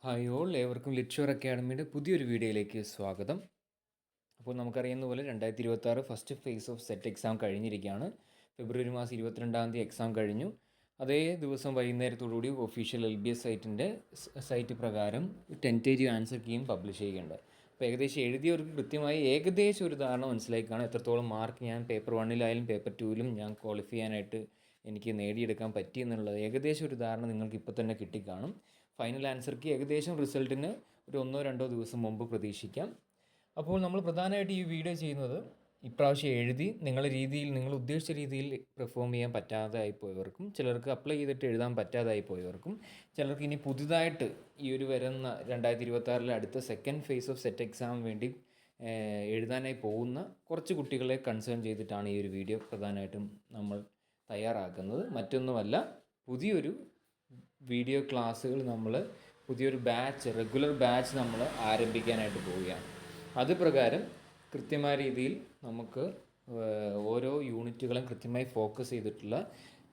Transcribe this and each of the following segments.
Hi all, ഏവർക്കും ലിറ്റ്ഷോർ അക്കാഡമിയുടെ പുതിയൊരു വീഡിയോയിലേക്ക് സ്വാഗതം. അപ്പോൾ നമുക്കറിയുന്ന പോലെ 2026 first phase of set exam കഴിഞ്ഞിരിക്കുകയാണ്. ഫെബ്രുവരി മാസം 22-ാം തീയതി എക്സാം കഴിഞ്ഞു. അതേ ദിവസം വൈകുന്നേരത്തോടുകൂടി ഒഫീഷ്യൽ LBS സൈറ്റിൻ്റെ സൈറ്റ് പ്രകാരം ടെൻറ്റേറ്റീവ് ആൻസർ കീയും പബ്ലിഷ് ചെയ്യുന്നുണ്ട്. അപ്പോൾ ഏകദേശം എഴുതിയവർക്ക് കൃത്യമായി ഏകദേശം ഒരു ധാരണ മനസ്സിലാക്കിയാണ് എത്രത്തോളം മാർക്ക് ഞാൻ പേപ്പർ 1-ലായാലും പേപ്പർ 2-ലും ഞാൻ ക്വാളിഫൈ ചെയ്യാനായിട്ട് എനിക്ക് നേടിയെടുക്കാൻ പറ്റിയെന്നുള്ളത് ഏകദേശം ഒരു ധാരണ നിങ്ങൾക്ക് ഇപ്പോൾ തന്നെ കിട്ടിക്കാണും. ഫൈനൽ ആൻസർ കീ ഏകദേശം റിസൾട്ടിന് ഒരു 1-2 ദിവസം മുമ്പ് പ്രതീക്ഷിക്കാം. അപ്പോൾ നമ്മൾ പ്രധാനമായിട്ട് ഈ വീഡിയോ ചെയ്യുന്നത് ഇപ്രാവശ്യം എഴുതി നിങ്ങൾ ഉദ്ദേശിച്ച രീതിയിൽ പെർഫോം ചെയ്യാൻ പറ്റാതായി പോയവർക്കും, ചിലർക്ക് അപ്ലൈ ചെയ്തിട്ട് എഴുതാൻ പറ്റാതായി പോയവർക്കും, ചിലർക്ക് ഇനി പുതുതായിട്ട് ഈ ഒരു വരുന്ന 2026 അടുത്ത second phase of set exam വേണ്ടി എഴുതാനായി പോകുന്ന കുറച്ച് കുട്ടികളെ കൺസേൺ ചെയ്തിട്ടാണ് ഈ ഒരു വീഡിയോ പ്രധാനമായിട്ടും നമ്മൾ തയ്യാറാക്കുന്നത്. മറ്റൊന്നുമല്ല, പുതിയൊരു വീഡിയോ ക്ലാസ്സുകൾ പുതിയൊരു റെഗുലർ ബാച്ച് നമ്മൾ ആരംഭിക്കാനായിട്ട് പോവുകയാണ്. അത് പ്രകാരം കൃത്യമായ രീതിയിൽ നമുക്ക് ഓരോ യൂണിറ്റുകളും കൃത്യമായി ഫോക്കസ് ചെയ്തിട്ടുള്ള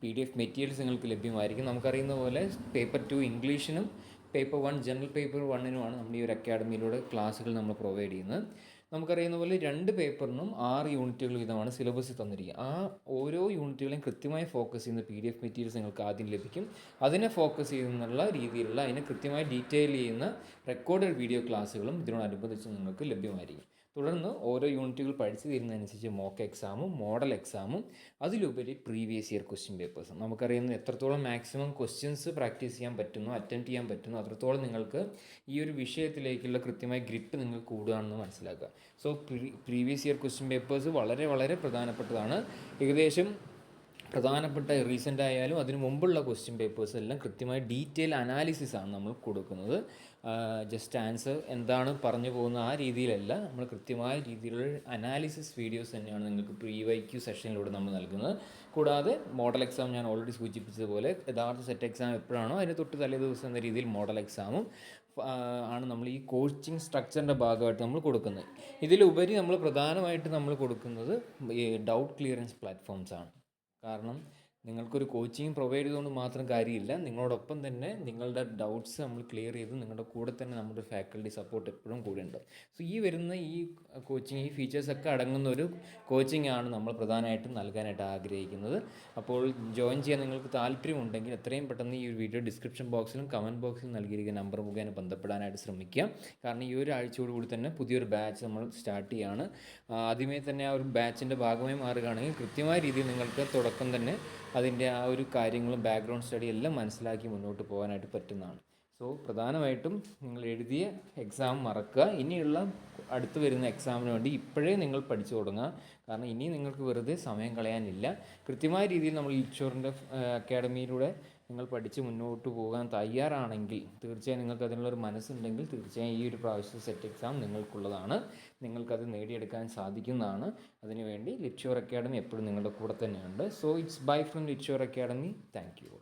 PDF മെറ്റീരിയൽസ് നിങ്ങൾക്ക് ലഭ്യമായിരിക്കും. നമുക്കറിയുന്ന പോലെ പേപ്പർ 2 ഇംഗ്ലീഷിനും പേപ്പർ 1 ജനറൽ പേപ്പർ 1-നുമാണ് നമ്മൾ ഈ ഒരു അക്കാഡമിയിലൂടെ ക്ലാസ്സുകൾ നമ്മൾ പ്രൊവൈഡ് ചെയ്യുന്നത്. നമുക്കറിയുന്ന പോലെ 2 പേപ്പറിനും 6 യൂണിറ്റുകൾ വീതമാണ് സിലബസ് തന്നിരിക്കുക. ആ ഓരോ യൂണിറ്റുകളെയും കൃത്യമായി ഫോക്കസ് ചെയ്യുന്ന PDF മെറ്റീരിയൽസ് നിങ്ങൾക്ക് ആദ്യം ലഭിക്കും. അതിനെ ഫോക്കസ് ചെയ്യുന്നുള്ള രീതിയിലുള്ള അതിനെ കൃത്യമായി ഡീറ്റെയിൽ ചെയ്യുന്ന റെക്കോർഡഡ് വീഡിയോ ക്ലാസ്സുകളും ഇതിനോടനുബന്ധിച്ച് നിങ്ങൾക്ക് ലഭ്യമായിരിക്കും. തുടർന്ന് ഓരോ യൂണിറ്റുകൾ പഠിച്ചു തീരുന്നതനുസരിച്ച് മോക്ക് എക്സാമും മോഡൽ എക്സാമും അതിലുപരി പ്രീവിയസ് ഇയർ ക്വസ്റ്റ്യൻ പേപ്പേഴ്സും. നമുക്കറിയുന്ന എത്രത്തോളം മാക്സിമം ക്വസ്റ്റ്യൻസ് പ്രാക്ടീസ് ചെയ്യാൻ പറ്റുന്നു, അറ്റൻഡ് ചെയ്യാൻ പറ്റുന്നു, അത്രത്തോളം നിങ്ങൾക്ക് ഈ ഒരു വിഷയത്തിലേക്കുള്ള കൃത്യമായ ഗ്രിപ്പ് നിങ്ങൾക്ക് കൂടുകയാണെന്ന് മനസ്സിലാക്കുക. So previous year question papers വളരെ വളരെ പ്രധാനപ്പെട്ടതാണ്. ഏകദേശം പ്രധാനപ്പെട്ട റീസെൻ്റ് ആയാലും അതിനു മുമ്പുള്ള ക്വസ്റ്റ്യൻ പേപ്പേഴ്സ് എല്ലാം കൃത്യമായി ഡീറ്റെയിൽ അനാലിസിസാണ് നമ്മൾ കൊടുക്കുന്നത്. ജസ്റ്റ് ആൻസർ എന്താണ് പറഞ്ഞു പോകുന്ന ആ രീതിയിലല്ല, നമ്മൾ കൃത്യമായ രീതിയിലുള്ള അനാലിസിസ് വീഡിയോസ് തന്നെയാണ് നിങ്ങൾക്ക് PYQ സെഷനിലൂടെ നമ്മൾ നൽകുന്നത്. കൂടാതെ മോഡൽ എക്സാം ഞാൻ ഓൾറെഡി സൂചിപ്പിച്ചതുപോലെ യഥാർത്ഥ സെറ്റ് എക്സാം എപ്പോഴാണോ അതിന് തൊട്ട് തലേ ദിവസം എന്ന രീതിയിൽ മോഡൽ എക്സാമും ആണ് നമ്മൾ ഈ കോച്ചിങ് സ്ട്രക്ചറിൻ്റെ ഭാഗമായിട്ട് നമ്മൾ കൊടുക്കുന്നത്. ഇതിലുപരി നമ്മൾ പ്രധാനമായിട്ട് നമ്മൾ കൊടുക്കുന്നത് ഈ ഡൗട്ട് ക്ലിയറൻസ് പ്ലാറ്റ്ഫോംസാണ്. കാരണം നിങ്ങൾക്കൊരു കോച്ചിങ് പ്രൊവൈഡ് ചെയ്തുകൊണ്ട് മാത്രം കാര്യമില്ല, നിങ്ങളോടൊപ്പം തന്നെ നിങ്ങളുടെ ഡൗട്ട്സ് നമ്മൾ ക്ലിയർ ചെയ്ത് നിങ്ങളുടെ കൂടെ തന്നെ നമ്മുടെ ഫാക്കൽറ്റി സപ്പോർട്ട് എപ്പോഴും കൂടെ ഉണ്ട്. സോ ഈ വരുന്ന ഈ കോച്ചിങ്, ഈ ഫീച്ചേഴ്സൊക്കെ അടങ്ങുന്ന ഒരു കോച്ചിങ് ആണ് നമ്മൾ പ്രധാനമായിട്ടും നൽകാനായിട്ട് ആഗ്രഹിക്കുന്നത്. അപ്പോൾ ജോയിൻ ചെയ്യാൻ നിങ്ങൾക്ക് താല്പര്യമുണ്ടെങ്കിൽ എത്രയും പെട്ടെന്ന് ഈ ഒരു വീഡിയോ ഡിസ്ക്രിപ്ഷൻ ബോക്സിലും കമൻറ്റ് ബോക്സിലും നൽകിയിരിക്കുന്ന നമ്പർ മുഖേന ബന്ധപ്പെടാനായിട്ട് ശ്രമിക്കുക. കാരണം ഈ ഒരു ആഴ്ചയോടുകൂടി തന്നെ പുതിയൊരു ബാച്ച് നമ്മൾ സ്റ്റാർട്ട് ചെയ്യുകയാണ്. ആദ്യമേ തന്നെ ആ ഒരു ബാച്ചിൻ്റെ ഭാഗമായി മാറുകയാണെങ്കിൽ കൃത്യമായ രീതിയിൽ നിങ്ങൾക്ക് തുടക്കം തന്നെ അതിൻ്റെ ആ ഒരു കാര്യങ്ങളും ബാക്ക്ഗ്രൗണ്ട് സ്റ്റഡി എല്ലാം മനസ്സിലാക്കി മുന്നോട്ട് പോകാനായിട്ട് പറ്റുന്നതാണ്. സോ പ്രധാനമായിട്ടും നിങ്ങൾ എഴുതിയ എക്സാം മറക്കുക. ഇനിയുള്ള അടുത്ത് വരുന്ന എക്സാമിന് വേണ്ടി ഇപ്പോഴേ നിങ്ങൾ പഠിച്ചു തുടങ്ങുക. കാരണം ഇനി നിങ്ങൾക്ക് വെറുതെ സമയം കളയാനില്ല. കൃത്യമായ രീതിയിൽ നമ്മൾ ലിറ്റ്ഷോറിൻ്റെ അക്കാഡമിയിലൂടെ നിങ്ങൾ പഠിച്ച് മുന്നോട്ട് പോകാൻ തയ്യാറാണെങ്കിൽ തീർച്ചയായും നിങ്ങൾക്ക് അതിനുള്ളൊരു മനസ്സുണ്ടെങ്കിൽ തീർച്ചയായും ഈ ഒരു പ്രാവശ്യത്തെ സെറ്റ് എക്സാം നിങ്ങൾക്കുള്ളതാണ്. നിങ്ങൾക്കത് നേടിയെടുക്കാൻ സാധിക്കുന്നതാണ്. അതിനുവേണ്ടി ലിറ്റ്ഷോർ അക്കാഡമി എപ്പോഴും നിങ്ങളുടെ കൂടെ തന്നെയുണ്ട്. സോ ഇറ്റ്സ് ബൈ ഫ്രം ലിറ്റ്ഷോർ അക്കാഡമി. Thank U.